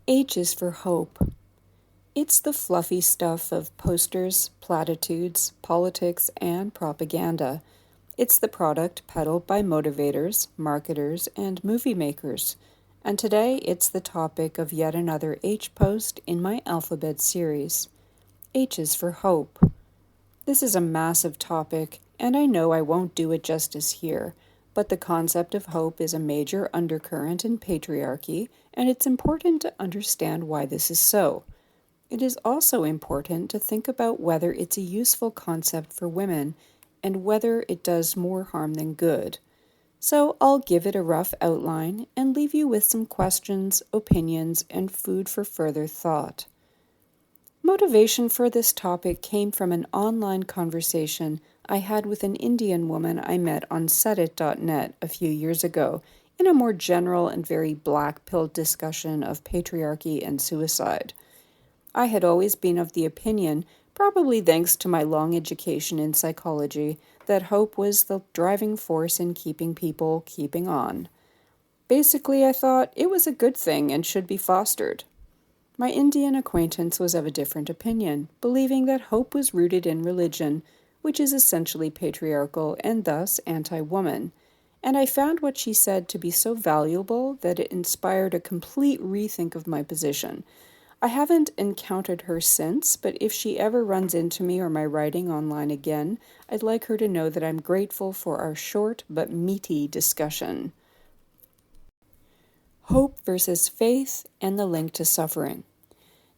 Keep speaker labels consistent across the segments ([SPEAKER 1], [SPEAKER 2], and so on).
[SPEAKER 1] H is for hope. It's the fluffy stuff of posters, platitudes, politics, and propaganda. It's the product peddled by motivators, marketers, and movie makers. And today it's the topic of yet another H post in my alphabet series. H is for hope. This is a massive topic, and I know I won't do it justice here, but the concept of hope is a major undercurrent in patriarchy, and it's important to understand why this is so. It is also important to think about whether it's a useful concept for women and whether it does more harm than good. So I'll give it a rough outline and leave you with some questions, opinions, and food for further thought. Motivation for this topic came from an online conversation I had with an Indian woman I met on sedit.net a few years ago in a more general and very black-pilled discussion of patriarchy and suicide. I had always been of the opinion, probably thanks to my long education in psychology, that hope was the driving force in keeping people keeping on. Basically, I thought it was a good thing and should be fostered. My Indian acquaintance was of a different opinion, believing that hope was rooted in religion, which is essentially patriarchal and thus anti-woman, and I found what she said to be so valuable that it inspired a complete rethink of my position. I haven't encountered her since, but if she ever runs into me or my writing online again, I'd like her to know that I'm grateful for our short but meaty discussion. Hope versus faith and the link to suffering.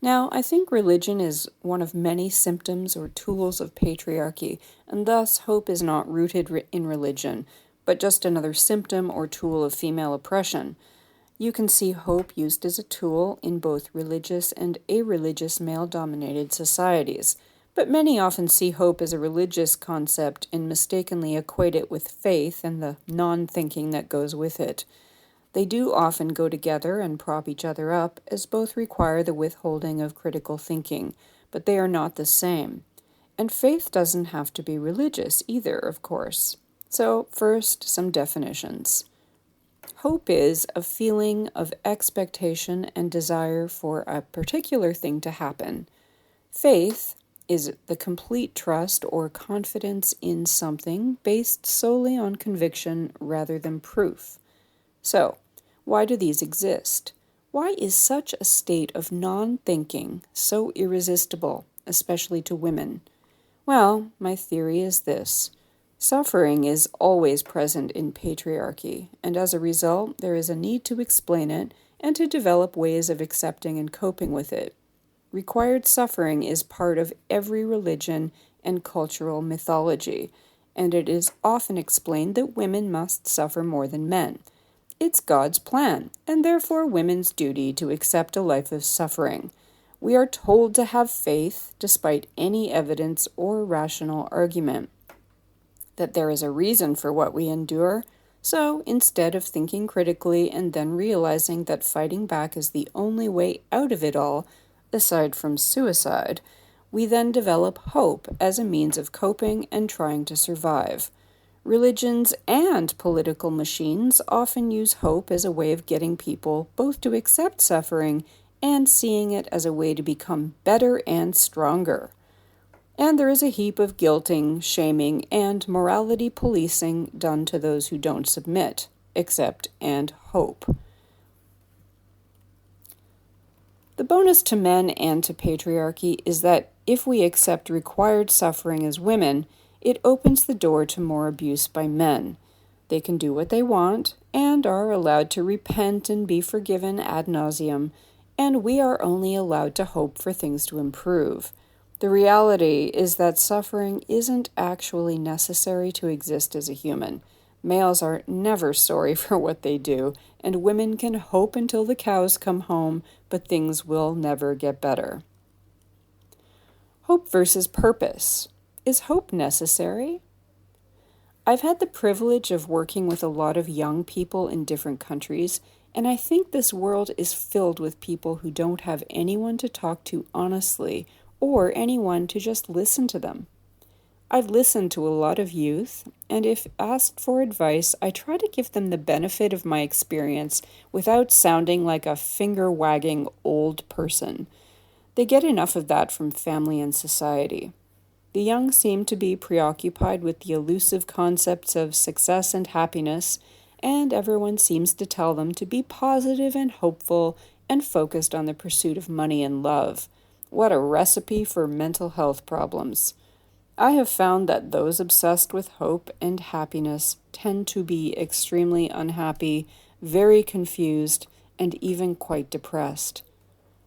[SPEAKER 1] Now, I think religion is one of many symptoms or tools of patriarchy, and thus hope is not rooted in religion, but just another symptom or tool of female oppression. You can see hope used as a tool in both religious and irreligious male-dominated societies, but many often see hope as a religious concept and mistakenly equate it with faith and the non-thinking that goes with it. They do often go together and prop each other up, as both require the withholding of critical thinking, but they are not the same. And faith doesn't have to be religious either, of course. So, first, some definitions. Hope is a feeling of expectation and desire for a particular thing to happen. Faith is the complete trust or confidence in something based solely on conviction rather than proof. So, why do these exist? Why is such a state of non-thinking so irresistible, especially to women? Well, my theory is this. Suffering is always present in patriarchy, and as a result, there is a need to explain it and to develop ways of accepting and coping with it. Required suffering is part of every religion and cultural mythology, and it is often explained that women must suffer more than men. It's God's plan, and therefore women's duty to accept a life of suffering. We are told to have faith despite any evidence or rational argument that there is a reason for what we endure, so instead of thinking critically and then realizing that fighting back is the only way out of it all, aside from suicide, we then develop hope as a means of coping and trying to survive. Religions and political machines often use hope as a way of getting people both to accept suffering and seeing it as a way to become better and stronger. And there is a heap of guilting, shaming, and morality policing done to those who don't submit, accept, and hope. The bonus to men and to patriarchy is that if we accept required suffering as women, it opens the door to more abuse by men. They can do what they want and are allowed to repent and be forgiven ad nauseum, and we are only allowed to hope for things to improve. The reality is that suffering isn't actually necessary to exist as a human. Males are never sorry for what they do, and women can hope until the cows come home, but things will never get better. Hope versus purpose. Is hope necessary? I've had the privilege of working with a lot of young people in different countries, and I think this world is filled with people who don't have anyone to talk to honestly or anyone to just listen to them. I've listened to a lot of youth, and if asked for advice, I try to give them the benefit of my experience without sounding like a finger wagging old person. They get enough of that from family and society. The young seem to be preoccupied with the elusive concepts of success and happiness, and everyone seems to tell them to be positive and hopeful and focused on the pursuit of money and love. What a recipe for mental health problems. I have found that those obsessed with hope and happiness tend to be extremely unhappy, very confused, and even quite depressed.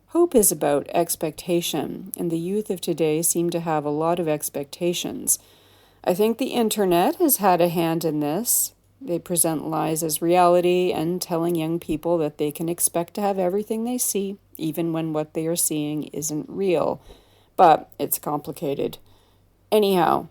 [SPEAKER 1] Hope is about expectation, and the youth of today seem to have a lot of expectations. I think the internet has had a hand in this. They present lies as reality and telling young people that they can expect to have everything they see, even when what they are seeing isn't real. But it's complicated. Anyhow,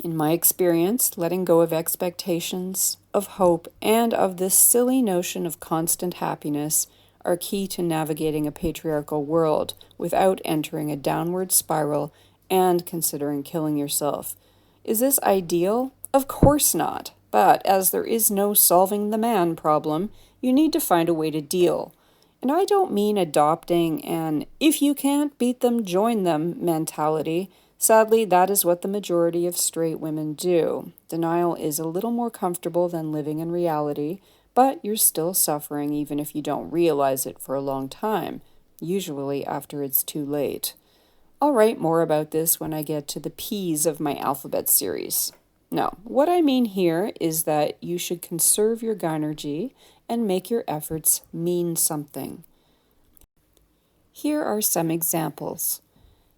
[SPEAKER 1] in my experience, letting go of expectations, of hope, and of this silly notion of constant happiness are key to navigating a patriarchal world without entering a downward spiral and considering killing yourself. Is this ideal? Of course not. But as there is no solving the man problem, you need to find a way to deal. And I don't mean adopting an if you can't beat them, join them mentality. Sadly, that is what the majority of straight women do. Denial is a little more comfortable than living in reality, but you're still suffering even if you don't realize it for a long time, usually after it's too late. I'll write more about this when I get to the P's of my alphabet series. No, what I mean here is that you should conserve your gynergy and make your efforts mean something. Here are some examples.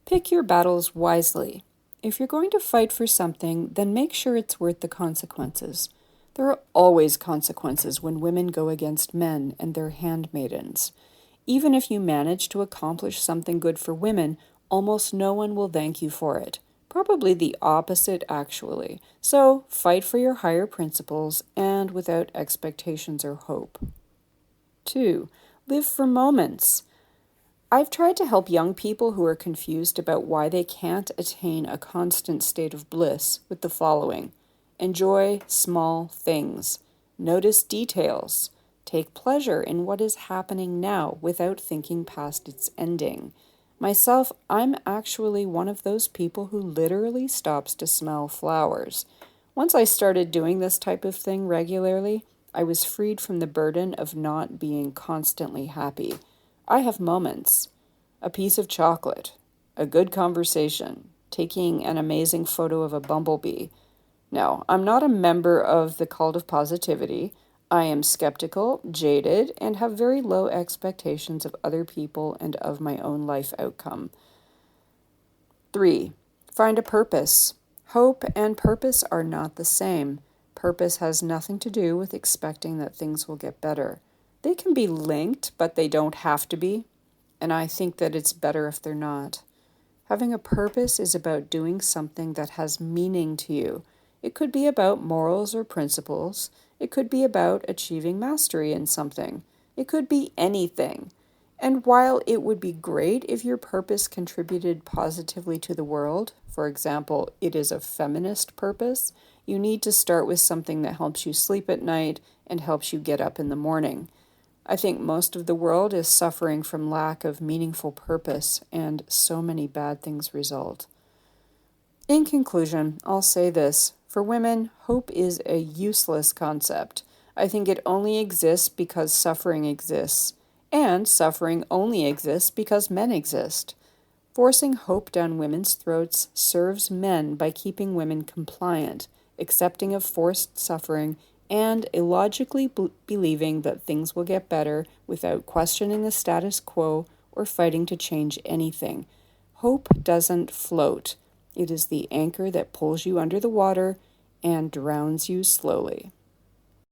[SPEAKER 1] Pick your battles wisely. If you're going to fight for something, then make sure it's worth the consequences. There are always consequences when women go against men and their handmaidens. Even if you manage to accomplish something good for women, almost no one will thank you for it. Probably the opposite, actually. So, fight for your higher principles and without expectations or hope. 2. Live for moments. I've tried to help young people who are confused about why they can't attain a constant state of bliss with the following. Enjoy small things. Notice details. Take pleasure in what is happening now without thinking past its ending. Myself, I'm actually one of those people who literally stops to smell flowers. Once I started doing this type of thing regularly, I was freed from the burden of not being constantly happy. I have moments. A piece of chocolate, a good conversation, taking an amazing photo of a bumblebee. No, I'm not a member of the cult of positivity. I am skeptical, jaded, and have very low expectations of other people and of my own life outcome. 3. Find a purpose. Hope and purpose are not the same. Purpose has nothing to do with expecting that things will get better. They can be linked, but they don't have to be. And I think that it's better if they're not. Having a purpose is about doing something that has meaning to you. It could be about morals or principles. It could be about achieving mastery in something. It could be anything. And while it would be great if your purpose contributed positively to the world, for example, it is a feminist purpose, you need to start with something that helps you sleep at night and helps you get up in the morning. I think most of the world is suffering from lack of meaningful purpose, and so many bad things result. In conclusion, I'll say this. For women, hope is a useless concept. I think it only exists because suffering exists, and suffering only exists because men exist. Forcing hope down women's throats serves men by keeping women compliant, accepting of forced suffering, and illogically believing that things will get better without questioning the status quo or fighting to change anything. Hope doesn't float. It is the anchor that pulls you under the water and drowns you slowly.